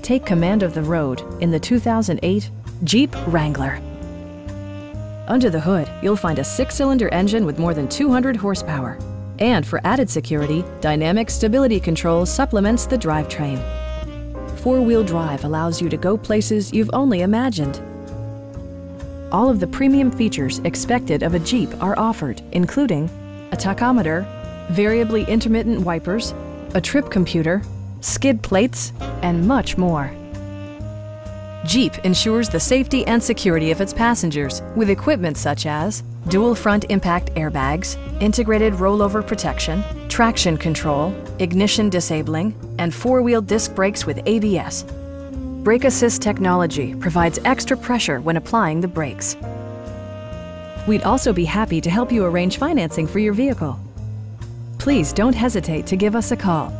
Take command of the road in the 2008 Jeep Wrangler. Under the hood, you'll find a 6-cylinder engine with more than 200 horsepower. And for added security, Dynamic Stability Control supplements the drivetrain. 4-wheel drive allows you to go places you've only imagined. All of the premium features expected of a Jeep are offered, including a tachometer, variably intermittent wipers, a trip computer, skid plates, and much more. Jeep ensures the safety and security of its passengers with equipment such as dual front impact airbags, integrated rollover protection, traction control, ignition disabling, and 4-wheel disc brakes with ABS. Brake Assist technology provides extra pressure when applying the brakes. We'd also be happy to help you arrange financing for your vehicle. Please don't hesitate to give us a call.